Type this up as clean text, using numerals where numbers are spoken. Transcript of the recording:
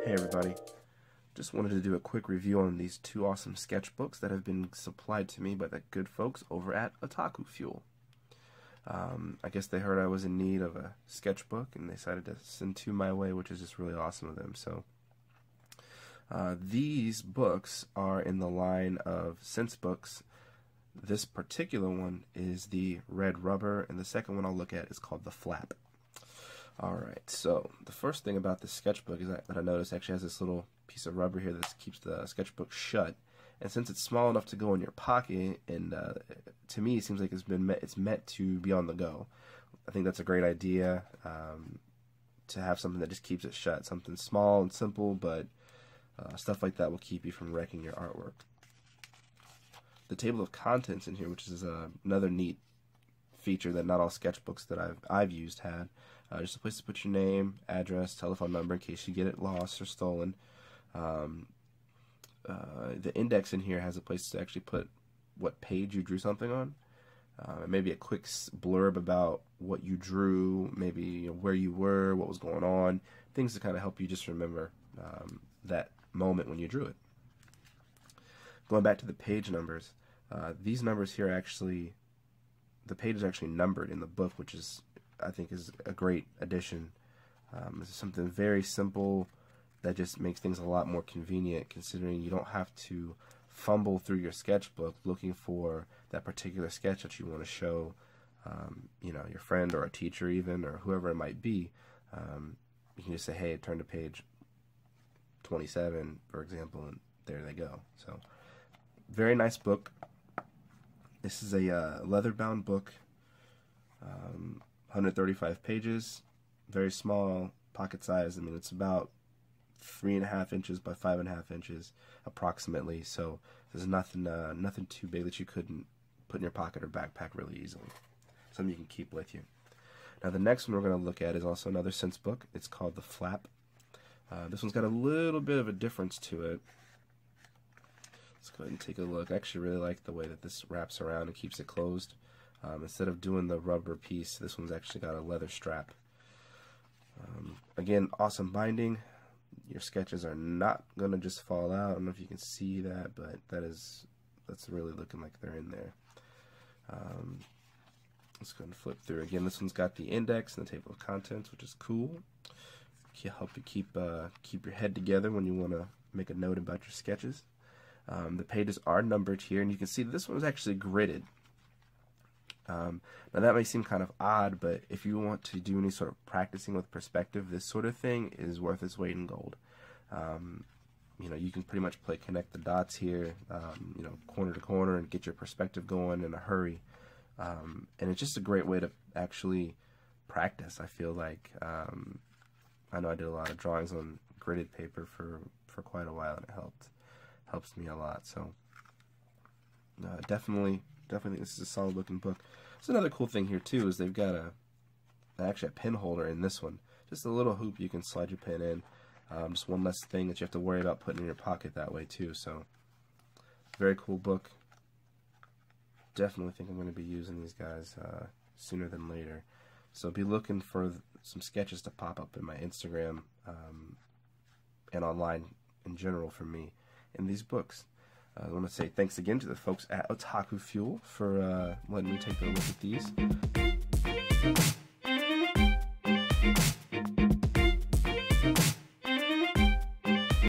Hey everybody, just wanted to do a quick review on these two awesome sketchbooks that have been supplied to me by the good folks over at Otakufuel. I guess they heard I was in need of a sketchbook and they decided to send two my way, which is just really awesome of them. So these books are in the line of SenseBooks. This particular one is the Red Rubber, and the second one I'll look at is called the Flap. Alright, so the first thing about this sketchbook is that I noticed actually has this little piece of rubber here that keeps the sketchbook shut. And since it's small enough to go in your pocket, and to me it seems like it's meant to be on the go. I think that's a great idea, to have something that just keeps it shut. Something small and simple, but stuff like that will keep you from wrecking your artwork. The table of contents in here, which is another neat feature that not all sketchbooks that I've used had. Just a place to put your name, address, telephone number in case you get it lost or stolen. The index in here has a place to actually put what page you drew something on. Maybe a quick blurb about what you drew, maybe where you were, what was going on, things to kind of help you just remember that moment when you drew it. Going back to the page numbers, these numbers here actually, the page is actually numbered in the book, which is, I think, is a great addition. This is something very simple that just makes things a lot more convenient, considering you don't have to fumble through your sketchbook looking for that particular sketch that you want to show, your friend or a teacher even, or whoever it might be. You can just say, hey, turn to page 27, for example, and there they go. So, very nice book. This is a leather-bound book, 135 pages, very small, pocket size. I mean, it's about 3.5 inches by 5.5 inches, approximately. So there's nothing too big that you couldn't put in your pocket or backpack really easily. Something you can keep with you. Now, the next one we're going to look at is also another SenseBook. It's called the Flap. This one's got a little bit of a difference to it. Let's go ahead and take a look. I actually really like the way that this wraps around and keeps it closed. Instead of doing the rubber piece, this one's actually got a leather strap. Again, awesome binding. Your sketches are not going to just fall out. I don't know if you can see that, but that's really looking like they're in there. Let's go and flip through. Again, this one's got the index and the table of contents, which is cool. Can help you keep your head together when you want to make a note about your sketches. The pages are numbered here, and you can see this one was actually gridded. Now that may seem kind of odd, but if you want to do any sort of practicing with perspective, this sort of thing is worth its weight in gold. You can pretty much connect the dots here, corner to corner, and get your perspective going in a hurry. And it's just a great way to actually practice. I feel like I know I did a lot of drawings on gridded paper for quite a while, and it helps me a lot. So definitely think this is a solid looking book. So another cool thing here too is they've got actually a pin holder in this one. Just a little hoop you can slide your pen in. Just one less thing that you have to worry about putting in your pocket that way too. So very cool book. Definitely think I'm going to be using these guys sooner than later. So be looking for some sketches to pop up in my Instagram and online in general for me in these books. I want to say thanks again to the folks at Otakufuel for letting me take a look at these.